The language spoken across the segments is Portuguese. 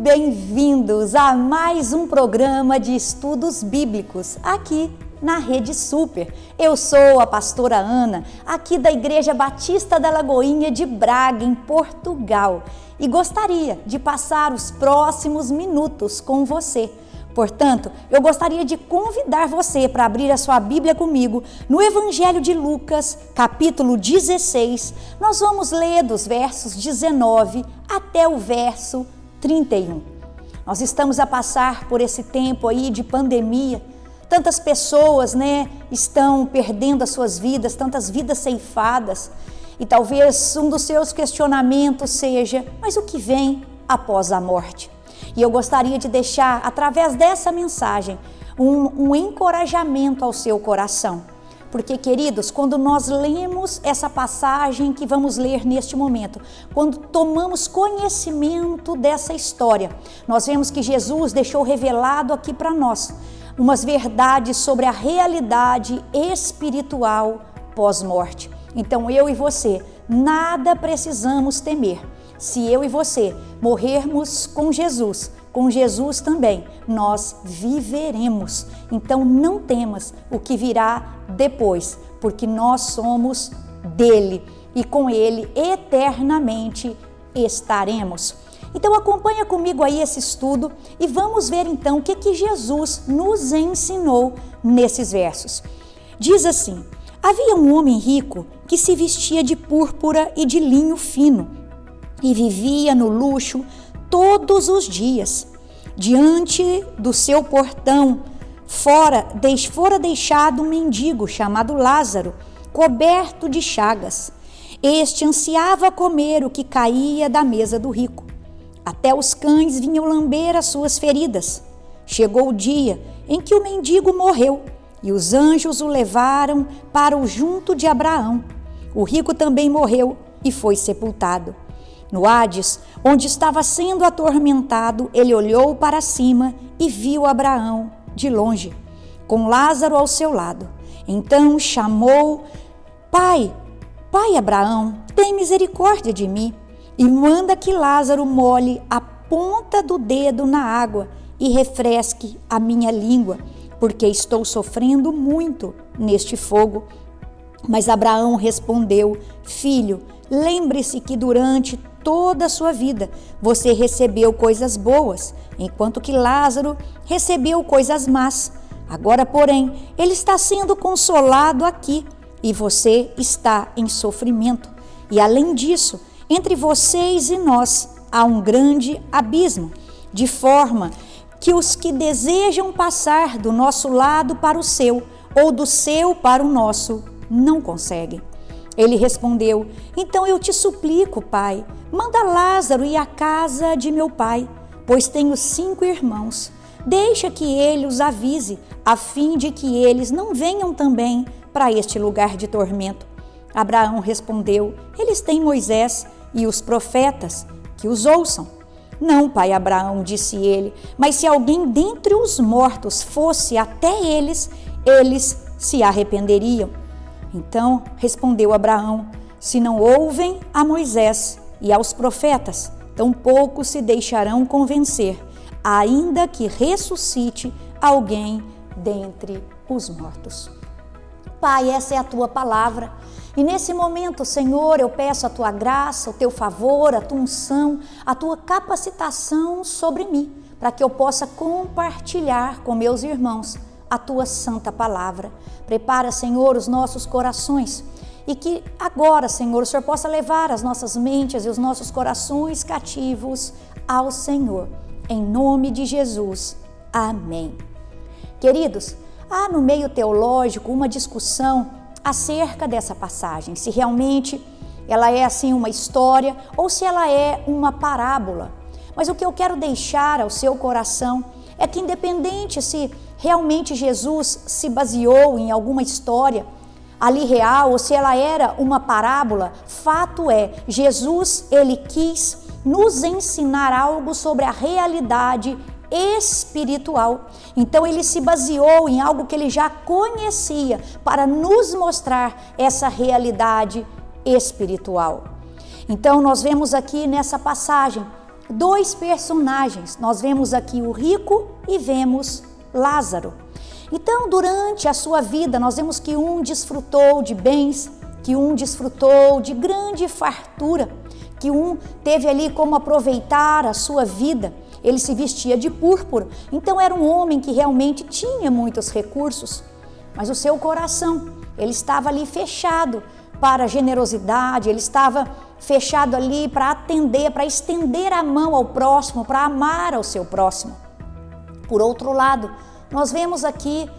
bem-vindos a mais um programa de estudos bíblicos aqui na Rede Super. Eu sou a pastora Ana, aqui da Igreja Batista da Lagoinha de Braga, em Portugal, e gostaria de passar os próximos minutos com você. Portanto, eu gostaria de convidar você para abrir a sua Bíblia comigo no Evangelho de Lucas, capítulo 16. Nós vamos ler dos versos 19 até o verso 31. Nós estamos a passar por esse tempo aí de pandemia. Tantas pessoas, estão perdendo as suas vidas, tantas vidas ceifadas. E talvez um dos seus questionamentos seja: mas o que vem após a morte? E eu gostaria de deixar, através dessa mensagem, um encorajamento ao seu coração. Porque, queridos, quando nós lemos essa passagem que vamos ler neste momento, quando tomamos conhecimento dessa história, nós vemos que Jesus deixou revelado aqui para nós umas verdades sobre a realidade espiritual pós-morte. Então, eu e você, nada precisamos temer. Se eu e você morrermos com Jesus também, nós viveremos. Então, não temas o que virá depois, porque nós somos dele e com ele eternamente estaremos. Então, acompanha comigo aí esse estudo e vamos ver então o que Jesus nos ensinou nesses versos. Diz assim: havia um homem rico que se vestia de púrpura e de linho fino e vivia no luxo todos os dias. Diante do seu portão, fora deixado um mendigo chamado Lázaro, coberto de chagas. Este ansiava comer o que caía da mesa do rico. Até os cães vinham lamber as suas feridas. Chegou o dia em que o mendigo morreu e os anjos o levaram para o junto de Abraão. O rico também morreu e foi sepultado. No Hades, onde estava sendo atormentado, ele olhou para cima e viu Abraão de longe, com Lázaro ao seu lado. Então chamou: Pai Abraão, tem misericórdia de mim e manda que Lázaro molhe a ponta do dedo na água e refresque a minha língua, porque estou sofrendo muito neste fogo. Mas Abraão respondeu: Filho, lembre-se que durante toda a sua vida você recebeu coisas boas, enquanto que Lázaro recebeu coisas más. Agora, porém, ele está sendo consolado aqui e você está em sofrimento. E além disso, entre vocês e nós há um grande abismo, de forma que os que desejam passar do nosso lado para o seu, ou do seu para o nosso, não conseguem. Ele respondeu: então eu te suplico, pai, manda Lázaro ir à casa de meu pai, pois tenho 5 irmãos. Deixa que ele os avise, a fim de que eles não venham também para este lugar de tormento. Abraão respondeu: eles têm Moisés e os profetas, que os ouçam. Não, pai Abraão, disse ele, mas se alguém dentre os mortos fosse até eles se arrependeriam. Então respondeu Abraão: se não ouvem a Moisés e aos profetas, tampouco se deixarão convencer, ainda que ressuscite alguém dentre os mortos. Pai, essa é a tua palavra. E nesse momento, Senhor, eu peço a tua graça, o teu favor, a tua unção, a tua capacitação sobre mim, para que eu possa compartilhar com meus irmãos a tua santa palavra. Prepara, Senhor, os nossos corações e que agora, Senhor, o Senhor possa levar as nossas mentes e os nossos corações cativos ao Senhor. Em nome de Jesus. Amém. Queridos, há no meio teológico uma discussão acerca dessa passagem, se realmente ela é assim uma história ou se ela é uma parábola. Mas o que eu quero deixar ao seu coração é que, independente se realmente Jesus se baseou em alguma história ali real ou se ela era uma parábola, fato é, Jesus, ele quis nos ensinar algo sobre a realidade espiritual. Então ele se baseou em algo que ele já conhecia para nos mostrar essa realidade espiritual. Então nós vemos aqui nessa passagem dois personagens. Nós vemos aqui o rico e vemos Lázaro. Então, durante a sua vida, nós vemos que um desfrutou de bens, que um desfrutou de grande fartura, que um teve ali como aproveitar a sua vida. Ele se vestia de púrpura, então era um homem que realmente tinha muitos recursos, mas o seu coração, ele estava ali fechado para a generosidade, ele estava fechado ali para atender, para estender a mão ao próximo, para amar ao seu próximo. Por outro lado, nós vemos aqui,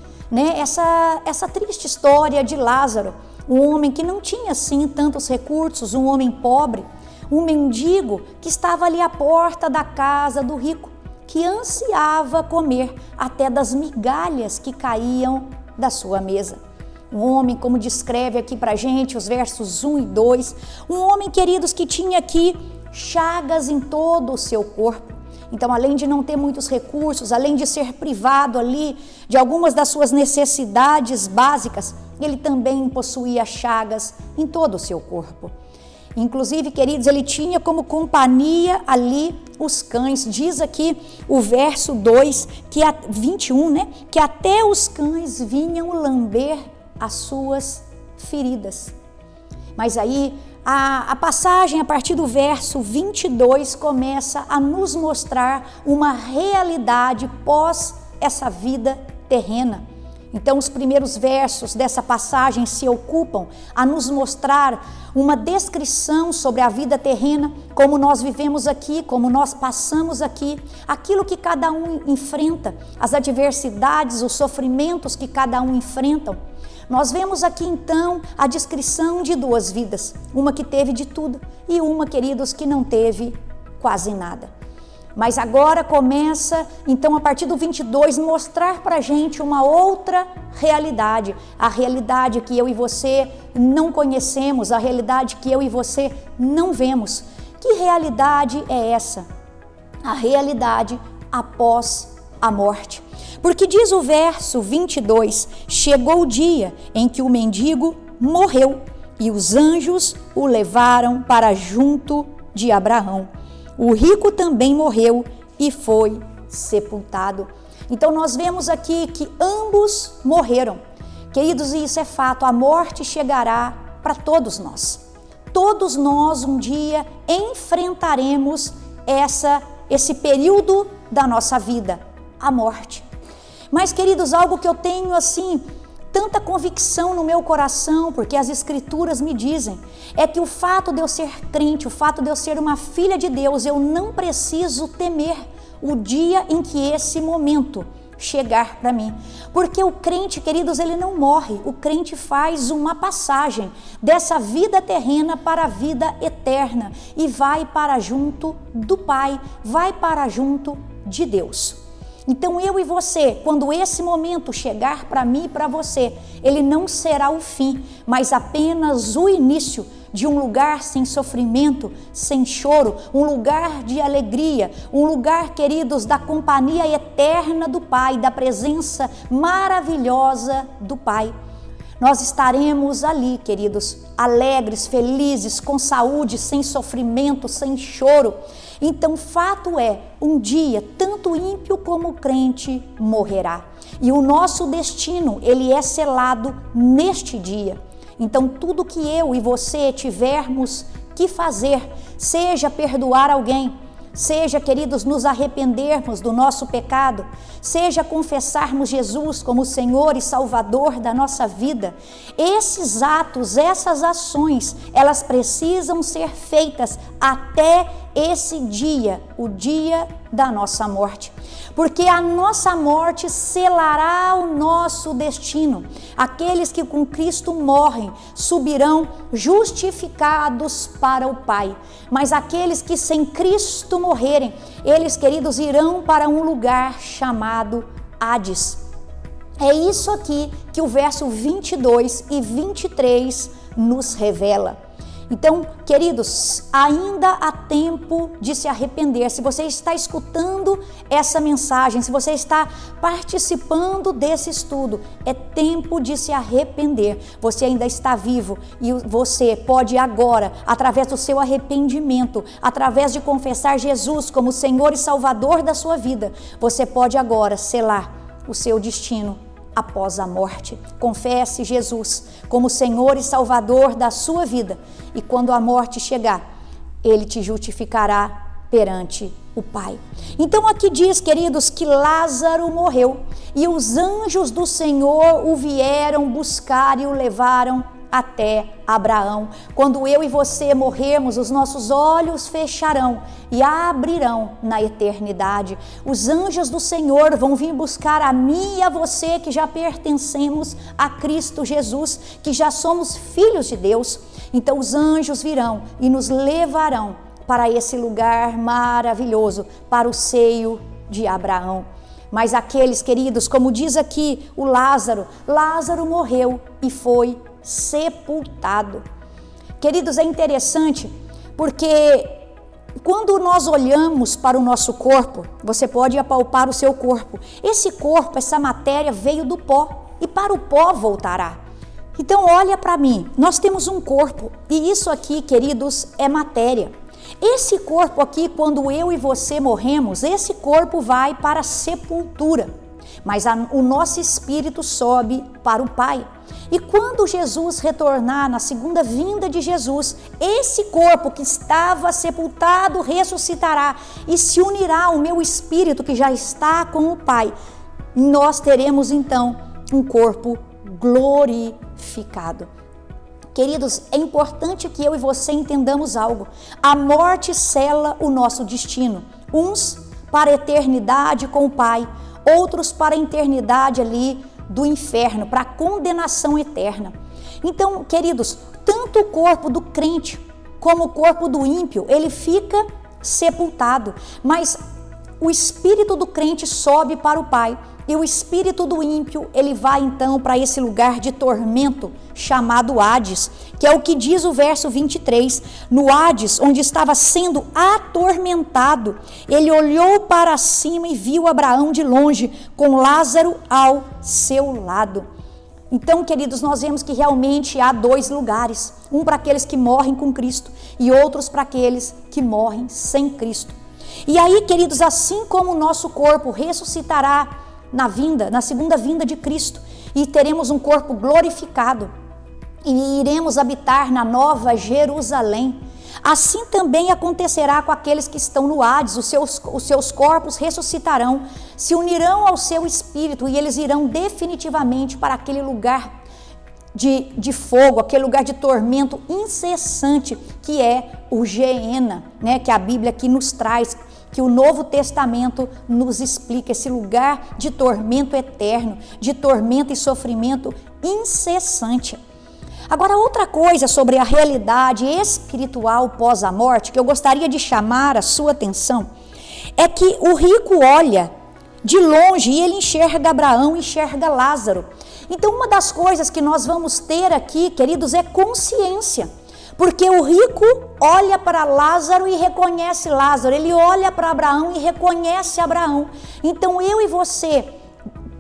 essa triste história de Lázaro, um homem que não tinha assim tantos recursos, um homem pobre, um mendigo que estava ali à porta da casa do rico, que ansiava comer até das migalhas que caíam da sua mesa. Um homem, como descreve aqui pra gente os versos 1 e 2, um homem, queridos, que tinha aqui chagas em todo o seu corpo. Então, além de não ter muitos recursos, além de ser privado ali de algumas das suas necessidades básicas, ele também possuía chagas em todo o seu corpo. Inclusive, queridos, ele tinha como companhia ali os cães. Diz aqui o verso 2, 21, que até os cães vinham lamber as suas feridas. Mas aí a passagem a partir do verso 22 começa a nos mostrar uma realidade pós essa vida terrena. Então, os primeiros versos dessa passagem se ocupam a nos mostrar uma descrição sobre a vida terrena, como nós vivemos aqui, como nós passamos aqui, aquilo que cada um enfrenta, as adversidades, os sofrimentos que cada um enfrenta. Nós vemos aqui então a descrição de duas vidas, uma que teve de tudo e uma, queridos, que não teve quase nada. Mas agora começa, então, a partir do 22, mostrar para a gente uma outra realidade. A realidade que eu e você não conhecemos, a realidade que eu e você não vemos. Que realidade é essa? A realidade após a morte. Porque diz o verso 22, chegou o dia em que o mendigo morreu e os anjos o levaram para junto de Abraão. O rico também morreu e foi sepultado. Então nós vemos aqui que ambos morreram. Queridos, e isso é fato, a morte chegará para todos nós. Todos nós um dia enfrentaremos esse período da nossa vida, a morte. Mas, queridos, algo que eu tenho assim, tanta convicção no meu coração, porque as escrituras me dizem, é que o fato de eu ser crente, o fato de eu ser uma filha de Deus, eu não preciso temer o dia em que esse momento chegar para mim. Porque o crente, queridos, ele não morre, o crente faz uma passagem dessa vida terrena para a vida eterna e vai para junto do Pai, vai para junto de Deus. Então eu e você, quando esse momento chegar para mim e para você, ele não será o fim, mas apenas o início de um lugar sem sofrimento, sem choro, um lugar de alegria, um lugar, queridos, da companhia eterna do Pai, da presença maravilhosa do Pai. Nós estaremos ali, queridos, alegres, felizes, com saúde, sem sofrimento, sem choro. Então, fato é, um dia, tanto ímpio como crente morrerá. E o nosso destino, ele é selado neste dia. Então, tudo que eu e você tivermos que fazer, seja perdoar alguém, seja, queridos, nos arrependermos do nosso pecado, seja confessarmos Jesus como Senhor e Salvador da nossa vida, esses atos, essas ações, elas precisam ser feitas até esse dia, o dia da nossa morte. Porque a nossa morte selará o nosso destino. Aqueles que com Cristo morrem subirão justificados para o Pai. Mas aqueles que sem Cristo morrerem, eles, queridos, irão para um lugar chamado Hades. É isso aqui que o verso 22 e 23 nos revela. Então, queridos, ainda há tempo de se arrepender. Se você está escutando essa mensagem, se você está participando desse estudo, é tempo de se arrepender. Você ainda está vivo e você pode agora, através do seu arrependimento, através de confessar Jesus como Senhor e Salvador da sua vida, você pode agora selar o seu destino após a morte. Confesse Jesus como Senhor e Salvador da sua vida, e quando a morte chegar, Ele te justificará perante o Pai. Então aqui diz, queridos, que Lázaro morreu, e os anjos do Senhor o vieram buscar e o levaram até Abraão. Quando eu e você morrermos, os nossos olhos fecharão e abrirão na eternidade. Os anjos do Senhor vão vir buscar a mim e a você, que já pertencemos a Cristo Jesus, que já somos filhos de Deus. Então os anjos virão e nos levarão para esse lugar maravilhoso, para o seio de Abraão. Mas aqueles, queridos, como diz aqui o Lázaro morreu e foi sepultado. Queridos, é interessante porque quando nós olhamos para o nosso corpo, você pode apalpar o seu corpo. Esse corpo, essa matéria veio do pó e para o pó voltará. Então olha para mim, nós temos um corpo e isso aqui, queridos, é matéria. Esse corpo aqui, quando eu e você morremos, esse corpo vai para a sepultura, mas o nosso espírito sobe para o Pai. E quando Jesus retornar na segunda vinda de Jesus, esse corpo que estava sepultado ressuscitará e se unirá ao meu espírito que já está com o Pai. Nós teremos então um corpo glorificado. Queridos, é importante que eu e você entendamos algo. A morte sela o nosso destino. Uns para a eternidade com o Pai, outros para a eternidade ali do inferno, para a condenação eterna. Então, queridos, tanto o corpo do crente como o corpo do ímpio, ele fica sepultado, mas o espírito do crente sobe para o Pai e o espírito do ímpio, ele vai então para esse lugar de tormento chamado Hades, que é o que diz o verso 23, no Hades, onde estava sendo atormentado, ele olhou para cima e viu Abraão de longe, com Lázaro ao seu lado. Então, queridos, nós vemos que realmente há dois lugares, um para aqueles que morrem com Cristo e outros para aqueles que morrem sem Cristo. E aí, queridos, assim como o nosso corpo ressuscitará na segunda vinda de Cristo, e teremos um corpo glorificado, e iremos habitar na Nova Jerusalém, assim também acontecerá com aqueles que estão no Hades. Os seus corpos ressuscitarão, se unirão ao seu espírito, e eles irão definitivamente para aquele lugar de fogo, aquele lugar de tormento incessante, que é o Geena, né? Que a Bíblia aqui nos traz, que o Novo Testamento nos explica, esse lugar de tormento eterno, de tormento e sofrimento incessante. Agora, outra coisa sobre a realidade espiritual pós a morte, que eu gostaria de chamar a sua atenção, é que o rico olha de longe e ele enxerga Abraão, enxerga Lázaro. Então, uma das coisas que nós vamos ter aqui, queridos, é consciência. Porque o rico olha para Lázaro e reconhece Lázaro, ele olha para Abraão e reconhece Abraão. Então eu e você,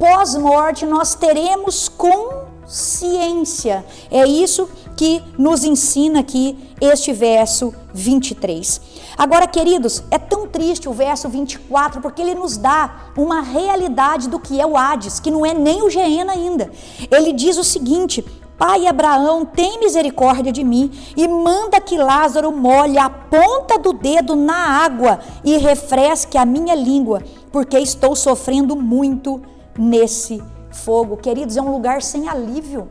pós-morte, nós teremos consciência. É isso que nos ensina aqui este verso 23. Agora, queridos, é tão triste o verso 24, porque ele nos dá uma realidade do que é o Hades, que não é nem o Geena ainda. Ele diz o seguinte: Pai Abraão, tem misericórdia de mim e manda que Lázaro molhe a ponta do dedo na água e refresque a minha língua, porque estou sofrendo muito nesse fogo. Queridos, é um lugar sem alívio,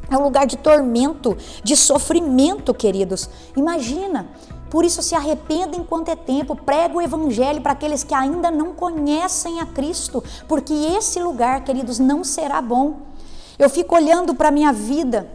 é um lugar de tormento, de sofrimento, queridos. Imagina, por isso se arrependa enquanto é tempo, prega o evangelho para aqueles que ainda não conhecem a Cristo, porque esse lugar, queridos, não será bom. Eu fico olhando para a minha vida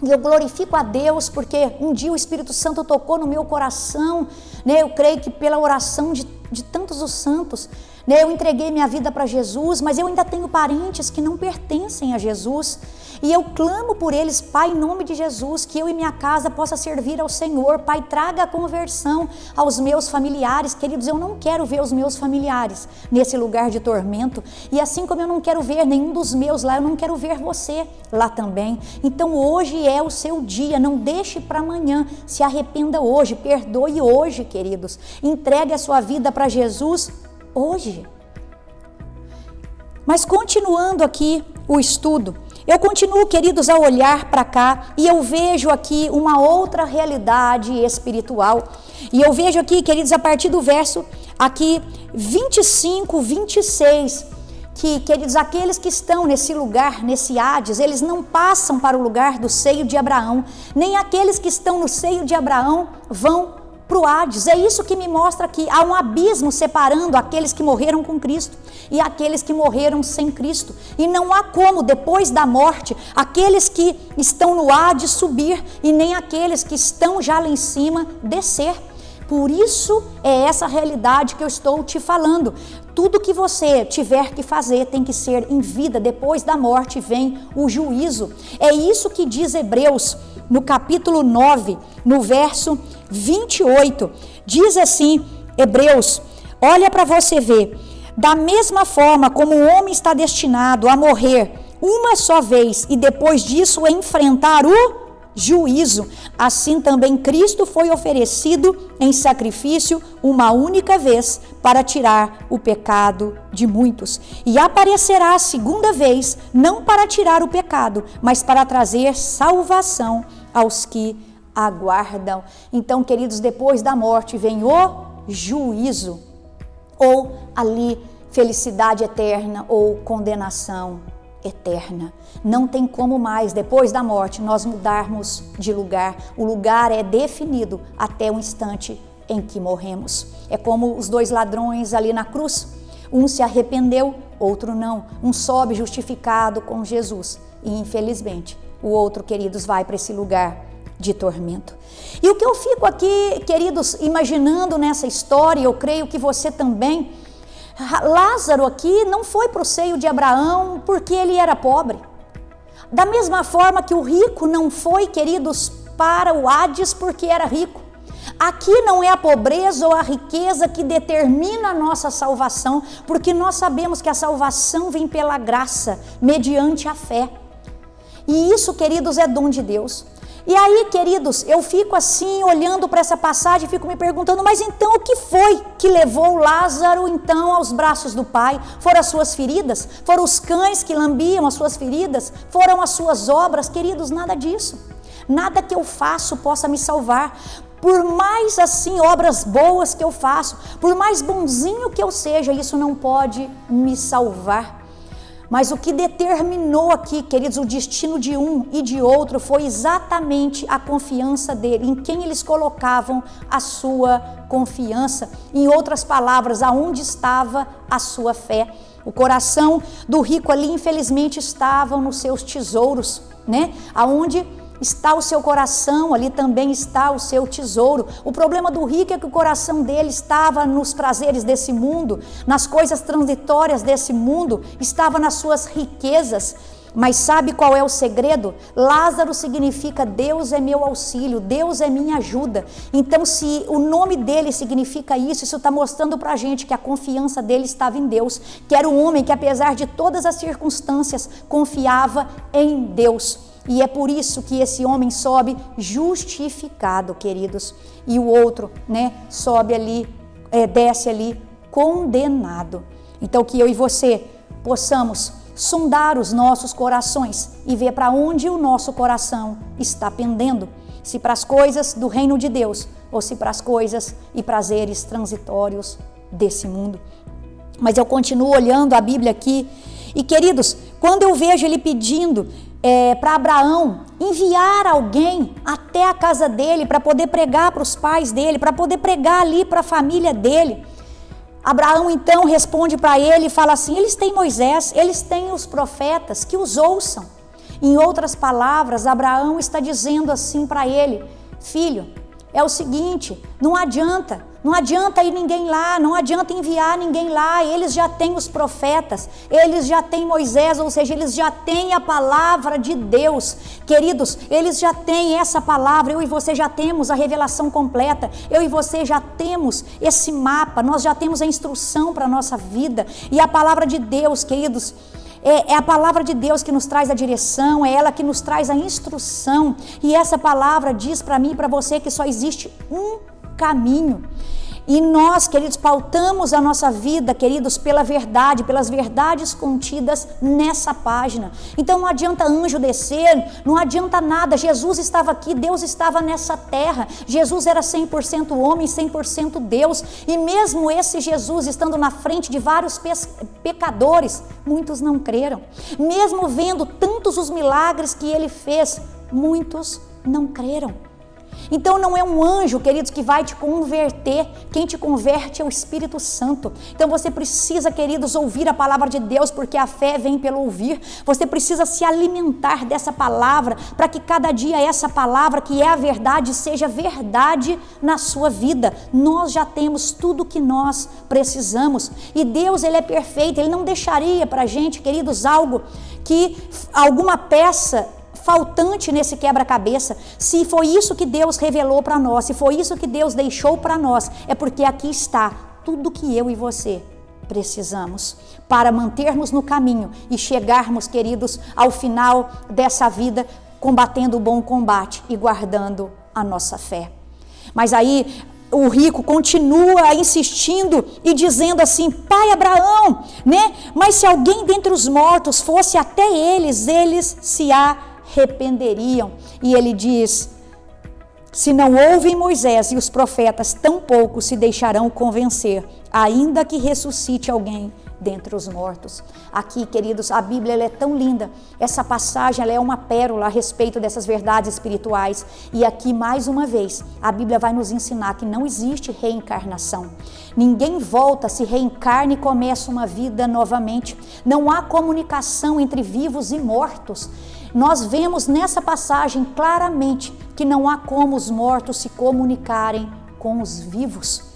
e eu glorifico a Deus porque um dia o Espírito Santo tocou no meu coração, né? Eu creio que pela oração de tantos os santos, né? Eu entreguei minha vida para Jesus, mas eu ainda tenho parentes que não pertencem a Jesus. E eu clamo por eles, Pai, em nome de Jesus, que eu e minha casa possa servir ao Senhor. Pai, traga a conversão aos meus familiares. Queridos, eu não quero ver os meus familiares nesse lugar de tormento. E assim como eu não quero ver nenhum dos meus lá, eu não quero ver você lá também. Então hoje é o seu dia, não deixe para amanhã. Se arrependa hoje, perdoe hoje, queridos. Entregue a sua vida para Jesus hoje. Mas continuando aqui o estudo, eu continuo, queridos, a olhar para cá e eu vejo aqui uma outra realidade espiritual. E eu vejo aqui, queridos, a partir do verso aqui 25, 26, que, queridos, aqueles que estão nesse lugar, nesse Hades, eles não passam para o lugar do seio de Abraão, nem aqueles que estão no seio de Abraão vão para o Hades. É isso que me mostra que há um abismo separando aqueles que morreram com Cristo e aqueles que morreram sem Cristo. E não há como, depois da morte, aqueles que estão no Hades subir e nem aqueles que estão já lá em cima descer. Por isso é essa realidade que eu estou te falando. Tudo que você tiver que fazer tem que ser em vida. Depois da morte vem o juízo. É isso que diz Hebreus no capítulo 9, no verso 28. Diz assim, Hebreus, olha para você ver. Da mesma forma como o homem está destinado a morrer uma só vez e depois disso enfrentar o juízo, assim também Cristo foi oferecido em sacrifício uma única vez para tirar o pecado de muitos. E aparecerá a segunda vez, não para tirar o pecado, mas para trazer salvação aos que aguardam. Então, queridos, depois da morte vem o juízo, ou ali felicidade eterna ou condenação eterna. Não tem como mais, depois da morte, nós mudarmos de lugar. O lugar é definido até o instante em que morremos. É como os dois ladrões ali na cruz. Um se arrependeu, outro não. Um sobe justificado com Jesus. E infelizmente, o outro, queridos, vai para esse lugar de tormento. E o que eu fico aqui, queridos, imaginando nessa história, eu creio que você também, Lázaro aqui não foi para o seio de Abraão porque ele era pobre. Da mesma forma que o rico não foi, queridos, para o Hades porque era rico. Aqui não é a pobreza ou a riqueza que determina a nossa salvação, porque nós sabemos que a salvação vem pela graça, mediante a fé. E isso, queridos, é dom de Deus. E aí, queridos, eu fico assim, olhando para essa passagem, fico me perguntando, mas então o que foi que levou Lázaro, então, aos braços do Pai? Foram as suas feridas? Foram os cães que lambiam as suas feridas? Foram as suas obras? Queridos, nada disso. Nada que eu faço possa me salvar. Por mais, assim, obras boas que eu faço, por mais bonzinho que eu seja, isso não pode me salvar. Mas o que determinou aqui, queridos, o destino de um e de outro foi exatamente a confiança dele, em quem eles colocavam a sua confiança. Em outras palavras, aonde estava a sua fé. O coração do rico ali, infelizmente, estava nos seus tesouros, né? Aonde está o seu coração, ali também está o seu tesouro. O problema do rico é que o coração dele estava nos prazeres desse mundo, nas coisas transitórias desse mundo, estava nas suas riquezas. Mas sabe qual é o segredo? Lázaro significa Deus é meu auxílio, Deus é minha ajuda. Então, se o nome dele significa isso está mostrando pra gente que a confiança dele estava em Deus, que era um homem que, apesar de todas as circunstâncias, confiava em Deus. E é por isso que esse homem sobe justificado, queridos. E o outro, né, sobe ali, desce ali, condenado. Então que eu e você possamos sondar os nossos corações e ver para onde o nosso coração está pendendo. Se para as coisas do reino de Deus ou se para as coisas e prazeres transitórios desse mundo. Mas eu continuo olhando a Bíblia aqui. E queridos, quando eu vejo ele pedindo para Abraão enviar alguém até a casa dele para poder pregar para os pais dele, para poder pregar ali para a família dele, Abraão então responde para ele e fala assim, eles têm Moisés, eles têm os profetas, que os ouçam. Em outras palavras, Abraão está dizendo assim para ele, filho, é o seguinte, não adianta, Não adianta ir ninguém lá, não adianta enviar ninguém lá, eles já têm os profetas, eles já têm Moisés, ou seja, eles já têm a palavra de Deus. Queridos, eles já têm essa palavra, eu e você já temos a revelação completa, eu e você já temos esse mapa, nós já temos a instrução para a nossa vida. E a palavra de Deus, queridos, é a palavra de Deus que nos traz a direção, é ela que nos traz a instrução. E essa palavra diz para mim e para você que só existe um caminho. E nós, queridos, pautamos a nossa vida, queridos, pela verdade, pelas verdades contidas nessa página. Então não adianta anjo descer, não adianta nada. Jesus estava aqui, Deus estava nessa terra. Jesus era 100% homem, 100% Deus. E mesmo esse Jesus estando na frente de vários pecadores, muitos não creram. Mesmo vendo tantos os milagres que ele fez, muitos não creram. Então não é um anjo, queridos, que vai te converter, quem te converte é o Espírito Santo. Então você precisa, queridos, ouvir a palavra de Deus, porque a fé vem pelo ouvir. Você precisa se alimentar dessa palavra, para que cada dia essa palavra, que é a verdade, seja verdade na sua vida. Nós já temos tudo que nós precisamos, e Deus, Ele é perfeito, Ele não deixaria para a gente, queridos, alguma peça faltante nesse quebra-cabeça. Se foi isso que Deus revelou para nós, se foi isso que Deus deixou para nós, é porque aqui está tudo que eu e você precisamos para mantermos no caminho e chegarmos, queridos, ao final dessa vida, combatendo o bom combate e guardando a nossa fé. Mas aí o rico continua insistindo e dizendo assim: pai Abraão, né? Mas se alguém dentre os mortos fosse até eles se arrependeriam. E ele diz: se não ouvem Moisés e os profetas, tampouco se deixarão convencer, ainda que ressuscite alguém dentre os mortos. Aqui, queridos, a Bíblia ela é tão linda. Essa passagem ela é uma pérola a respeito dessas verdades espirituais. E aqui, mais uma vez, a Bíblia vai nos ensinar que não existe reencarnação. Ninguém volta, se reencarna e começa uma vida novamente. Não há comunicação entre vivos e mortos. Nós vemos nessa passagem claramente que não há como os mortos se comunicarem com os vivos.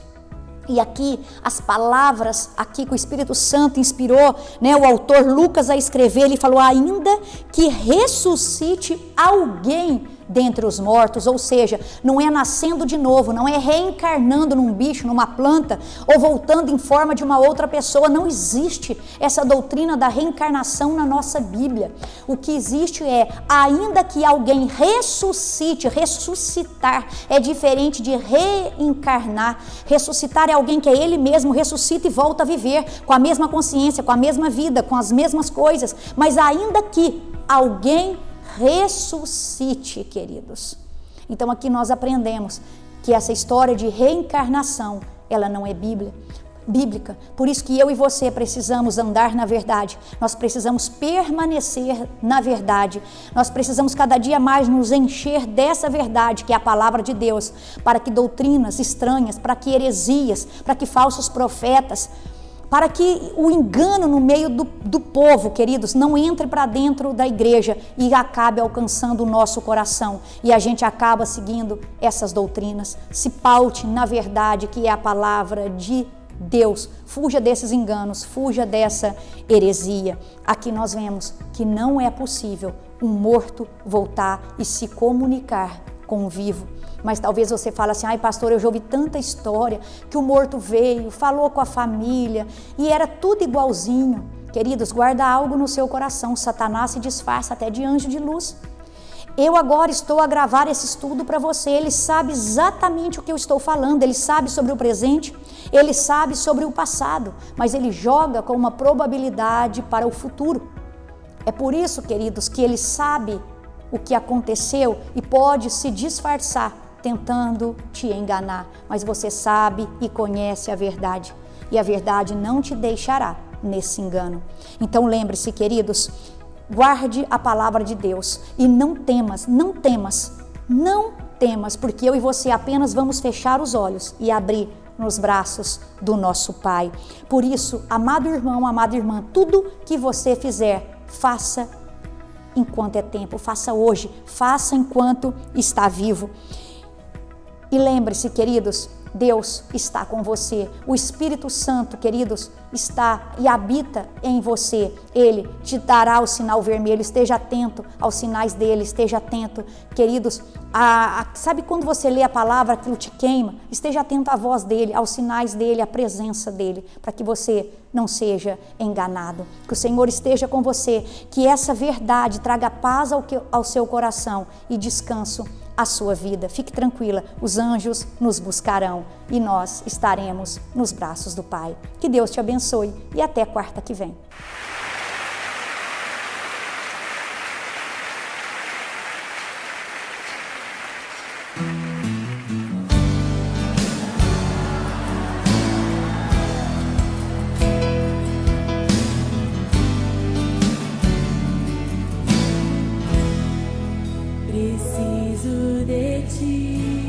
E aqui, as palavras aqui que o Espírito Santo inspirou, né, o autor Lucas a escrever, ele falou: ainda que ressuscite alguém dentre os mortos, ou seja, não é nascendo de novo, não é reencarnando num bicho, numa planta, ou voltando em forma de uma outra pessoa. Não existe essa doutrina da reencarnação na nossa Bíblia. O que existe é, ainda que alguém ressuscite, ressuscitar é diferente de reencarnar. Ressuscitar é alguém que é ele mesmo, ressuscita e volta a viver com a mesma consciência, com a mesma vida, com as mesmas coisas. Mas ainda que alguém ressuscite, queridos. Então aqui nós aprendemos que essa história de reencarnação, ela não é bíblica. Por isso que eu e você precisamos andar na verdade. Nós precisamos permanecer na verdade. Nós precisamos cada dia mais nos encher dessa verdade, que é a palavra de Deus, para que doutrinas estranhas, para que heresias, para que falsos profetas, para que o engano no meio do povo, queridos, não entre para dentro da igreja e acabe alcançando o nosso coração. E a gente acaba seguindo essas doutrinas. Se paute na verdade, que é a palavra de Deus. Fuja desses enganos, fuja dessa heresia. Aqui nós vemos que não é possível um morto voltar e se comunicar com o vivo. Mas talvez você fale assim: ai pastor, eu já ouvi tanta história que o morto veio, falou com a família e era tudo igualzinho. Queridos, guarda algo no seu coração. Satanás se disfarça até de anjo de luz. Eu agora estou a gravar esse estudo para você. Ele sabe exatamente o que eu estou falando. Ele sabe sobre o presente, ele sabe sobre o passado, mas ele joga com uma probabilidade para o futuro. É por isso, queridos, que ele sabe o que aconteceu e pode se disfarçar tentando te enganar, mas você sabe e conhece a verdade, e a verdade não te deixará nesse engano. Então lembre-se, queridos, guarde a palavra de Deus e não temas, porque eu e você apenas vamos fechar os olhos e abrir nos braços do nosso Pai. Por isso, amado irmão, amada irmã, tudo que você fizer, faça enquanto é tempo, faça hoje, faça enquanto está vivo. E lembre-se, queridos, Deus está com você. O Espírito Santo, queridos, está e habita em você. Ele te dará o sinal vermelho. Esteja atento aos sinais dele, esteja atento. Queridos, sabe quando você lê a palavra, aquilo te queima? Esteja atento à voz dele, aos sinais dele, à presença dele, para que você não seja enganado. Que o Senhor esteja com você, que essa verdade traga paz ao seu coração e descanso à sua vida. Fique tranquila, os anjos nos buscarão e nós estaremos nos braços do Pai. Que Deus te abençoe e até quarta que vem. Preciso de ti.